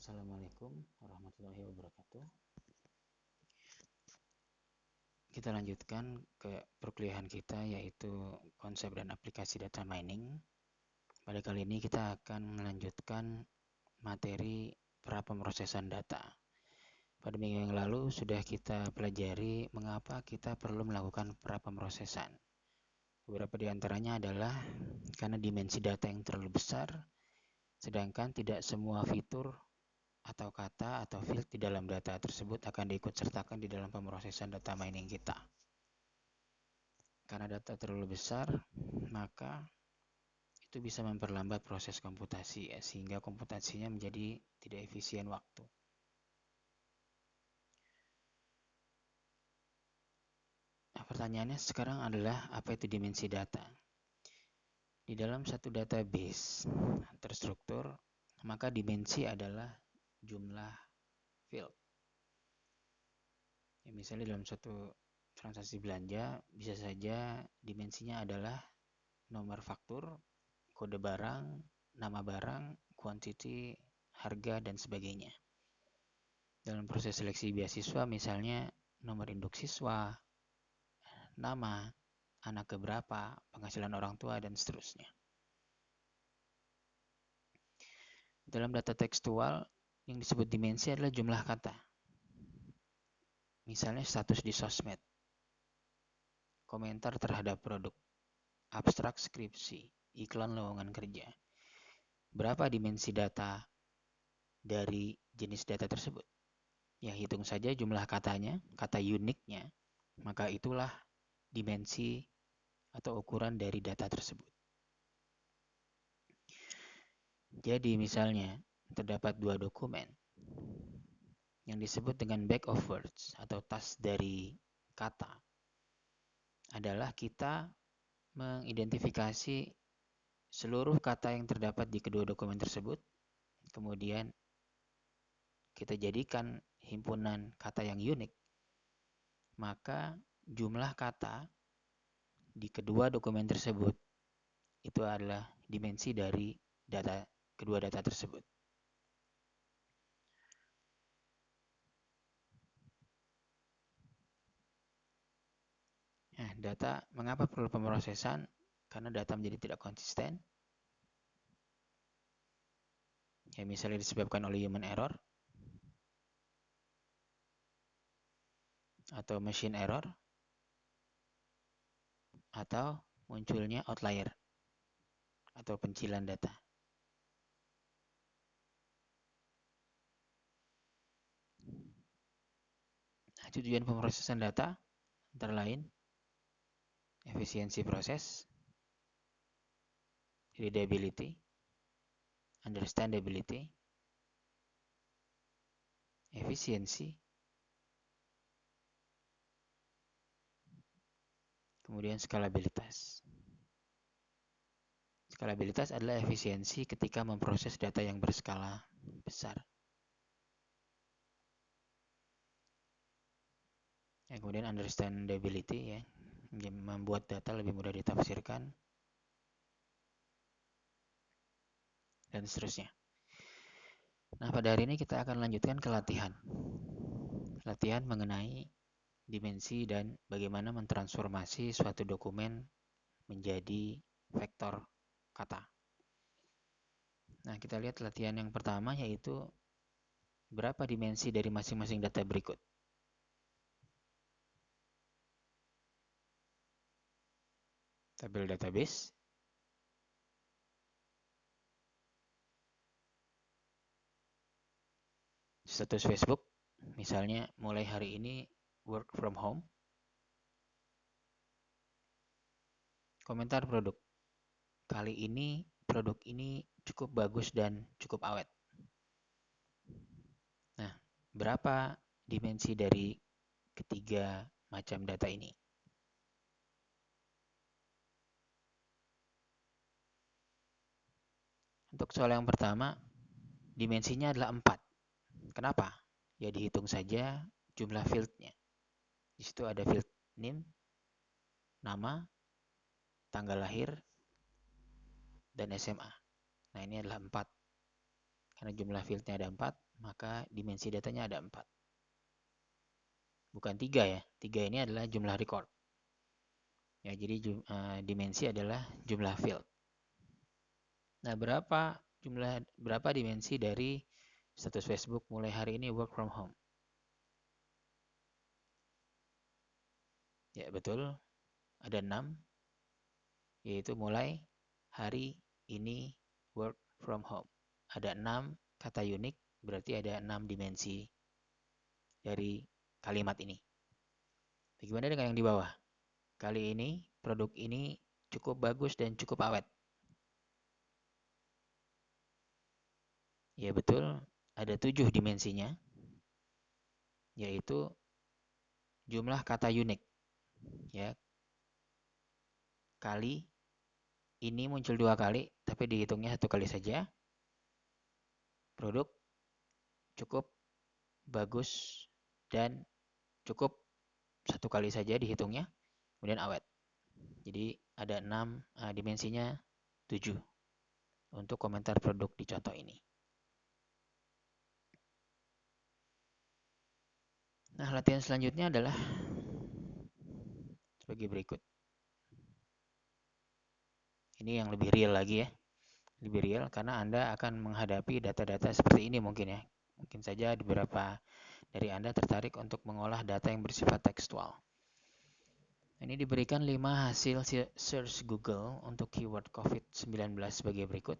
Assalamualaikum warahmatullahi wabarakatuh. Kita lanjutkan ke perkuliahan kita, yaitu konsep dan aplikasi data mining. Pada kali ini kita akan melanjutkan materi prapemrosesan data. Pada minggu yang lalu sudah kita pelajari mengapa kita perlu melakukan prapemrosesan. Beberapa di antaranya adalah karena dimensi data yang terlalu besar, sedangkan tidak semua fitur atau kata atau field di dalam data tersebut akan diikutsertakan di dalam pemrosesan data mining kita. Karena data terlalu besar, maka itu bisa memperlambat proses komputasi, sehingga komputasinya menjadi tidak efisien waktu. Nah, pertanyaannya sekarang adalah apa itu dimensi data? Di dalam satu database terstruktur, maka dimensi adalah jumlah field. Ya, misalnya dalam suatu transaksi belanja, bisa saja dimensinya adalah nomor faktur, kode barang, nama barang, quantity, harga, dan sebagainya. Dalam proses seleksi beasiswa, misalnya nomor induk siswa, nama, anak keberapa, penghasilan orang tua, dan seterusnya. Dalam data tekstual, yang disebut dimensi adalah jumlah kata. Misalnya status di sosmed, komentar terhadap produk, abstrak skripsi, iklan lowongan kerja. Berapa dimensi data dari jenis data tersebut? Ya, hitung saja jumlah katanya, kata uniknya, maka itulah dimensi atau ukuran dari data tersebut. Jadi misalnya terdapat dua dokumen yang disebut dengan bag of words atau tas dari kata, adalah kita mengidentifikasi seluruh kata yang terdapat di kedua dokumen tersebut, kemudian kita jadikan himpunan kata yang unik, maka jumlah kata di kedua dokumen tersebut itu adalah dimensi dari kedua data tersebut. Nah, data, mengapa perlu pemrosesan? Karena data menjadi tidak konsisten. Ya, misalnya disebabkan oleh human error atau machine error, atau munculnya outlier atau pencilan data. Nah, tujuan pemrosesan data antara lain efisiensi proses, readability, understandability, efisiensi, kemudian skalabilitas. Skalabilitas adalah efisiensi ketika memproses data yang berskala besar. Ya, kemudian understandability, ya, membuat data lebih mudah ditafsirkan, dan seterusnya. Nah, pada hari ini kita akan lanjutkan ke latihan. Latihan mengenai dimensi dan bagaimana mentransformasi suatu dokumen menjadi vektor kata. Nah, kita lihat latihan yang pertama, yaitu berapa dimensi dari masing-masing data berikut. Tabel database, status Facebook, misalnya mulai hari ini work from home. Komentar produk, kali ini produk ini cukup bagus dan cukup awet. Nah, berapa dimensi dari ketiga macam data ini? Untuk soal yang pertama, dimensinya adalah 4. Kenapa? Ya, dihitung saja jumlah fieldnya. Di situ ada field name, nama, tanggal lahir, dan SMA. Nah, ini adalah 4. Karena jumlah fieldnya ada 4, maka dimensi datanya ada 4. Bukan 3 ya. 3 ini adalah jumlah record. Ya, jadi dimensi adalah jumlah field. Nah, berapa dimensi dari status Facebook mulai hari ini work from home? Ya, betul. Ada 6, yaitu mulai hari ini work from home. Ada 6 kata unik, berarti ada 6 dimensi dari kalimat ini. Bagaimana dengan yang di bawah? Kali ini, produk ini cukup bagus dan cukup awet. Ya betul, ada 7 dimensinya, yaitu jumlah kata unik. Ya, kali ini muncul 2 kali, tapi dihitungnya 1 kali saja. Produk cukup bagus dan cukup 1 kali saja dihitungnya, kemudian awet. Jadi ada 6, dimensinya 7 untuk komentar produk di contoh ini. Nah, latihan selanjutnya adalah sebagai berikut. Ini yang lebih real lagi ya. Lebih real karena Anda akan menghadapi data-data seperti ini mungkin ya. Mungkin saja beberapa dari Anda tertarik untuk mengolah data yang bersifat tekstual. Ini diberikan 5 hasil search Google untuk keyword COVID-19 sebagai berikut.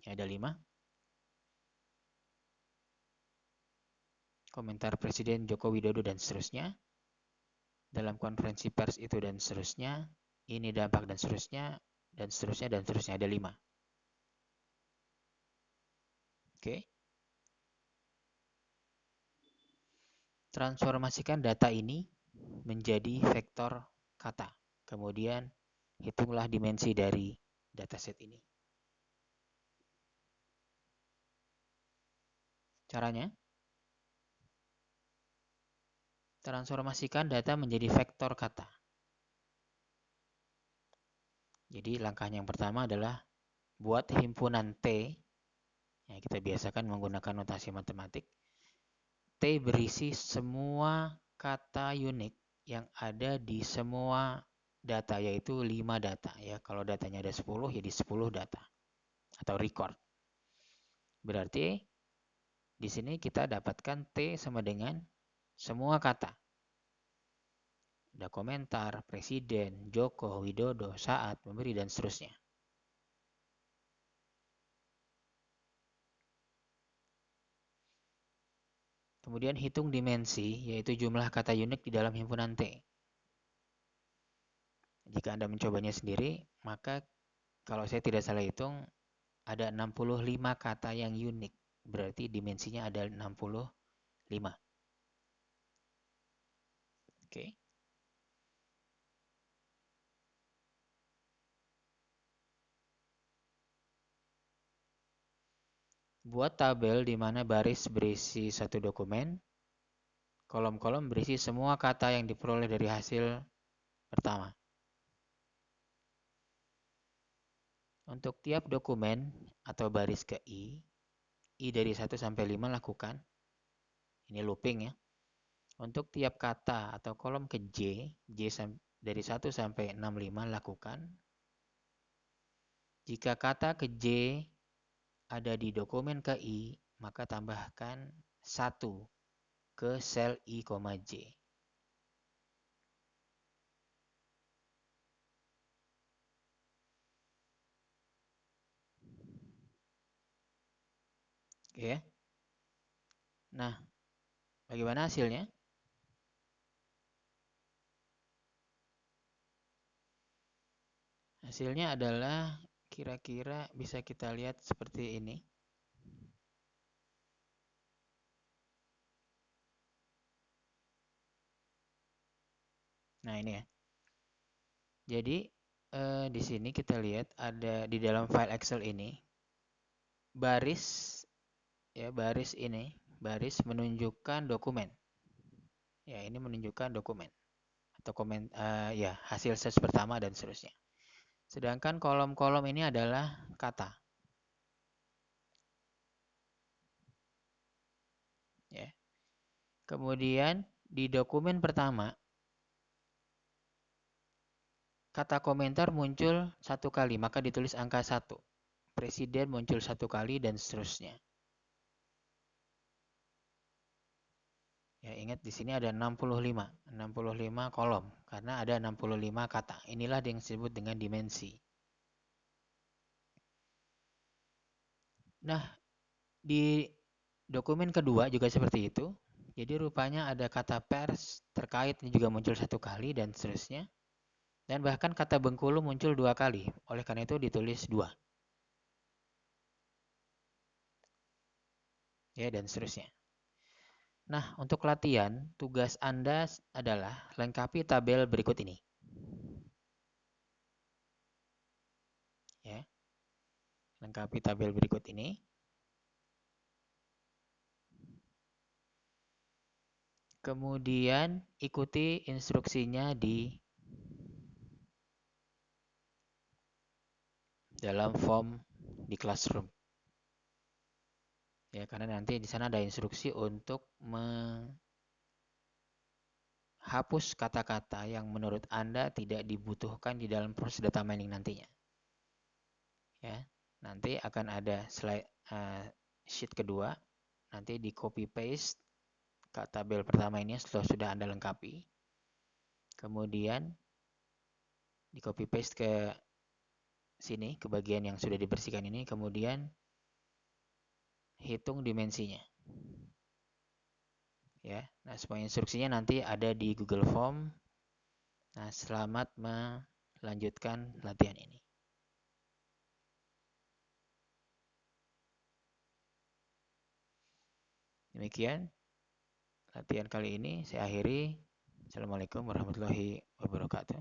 Ya, ada 5. Komentar Presiden Joko Widodo dan seterusnya. Dalam konferensi pers itu dan seterusnya. Ini dampak dan seterusnya. Dan seterusnya dan seterusnya. Ada 5. Oke. Transformasikan data ini menjadi vektor kata. Kemudian hitunglah dimensi dari dataset ini. Caranya, transformasikan data menjadi vektor kata. Jadi langkah yang pertama adalah buat himpunan T. Ya, kita biasakan menggunakan notasi matematik. T berisi semua kata unik yang ada di semua data, yaitu 5 data. Ya, kalau datanya ada 10, jadi 10 data atau record. Berarti di sini kita dapatkan T sama dengan semua kata. Ada komentar, presiden, Joko, Widodo, saat, memberi, dan seterusnya. Kemudian hitung dimensi, yaitu jumlah kata unik di dalam himpunan T. Jika Anda mencobanya sendiri, maka kalau saya tidak salah hitung, ada 65 kata yang unik. Berarti dimensinya ada 65. Oke. Buat tabel di mana baris berisi satu dokumen, kolom-kolom berisi semua kata yang diperoleh dari hasil pertama. Untuk tiap dokumen atau baris ke I dari 1 sampai 5 lakukan. Ini looping ya. Untuk tiap kata atau kolom ke J dari 1 sampai 65 lakukan. Jika kata ke J ada di dokumen ke I, maka tambahkan 1 ke sel I, J. Oke. Nah, bagaimana hasilnya? Hasilnya adalah kira-kira bisa kita lihat seperti ini. Nah, ini ya. Jadi di sini kita lihat ada di dalam file Excel ini baris ini menunjukkan dokumen. Ya, ini menunjukkan dokumen atau hasil search pertama dan seterusnya. Sedangkan kolom-kolom ini adalah kata. Kemudian di dokumen pertama, kata komentar muncul satu kali, maka ditulis angka 1. Presiden muncul satu kali dan seterusnya. Ya, ingat di sini ada 65 kolom karena ada 65 kata. Inilah yang disebut dengan dimensi. Nah, di dokumen kedua juga seperti itu. Jadi rupanya ada kata pers terkait ini juga muncul satu kali dan seterusnya. Dan bahkan kata Bengkulu muncul 2 kali. Oleh karena itu ditulis 2. Ya, dan seterusnya. Nah, untuk latihan, tugas Anda adalah lengkapi tabel berikut ini. Ya, lengkapi tabel berikut ini. Kemudian ikuti instruksinya di dalam form di Classroom. Ya, karena nanti di sana ada instruksi untuk menghapus kata-kata yang menurut Anda tidak dibutuhkan di dalam proses data mining nantinya. Ya, nanti akan ada slide sheet kedua, nanti di copy paste ke tabel pertama ini setelah sudah Anda lengkapi. Kemudian di copy paste ke sini, ke bagian yang sudah dibersihkan ini, kemudian hitung dimensinya. Ya, nah semua instruksinya nanti ada di Google Form. Nah, selamat melanjutkan latihan ini. Demikian latihan kali ini saya akhiri. Assalamualaikum warahmatullahi wabarakatuh.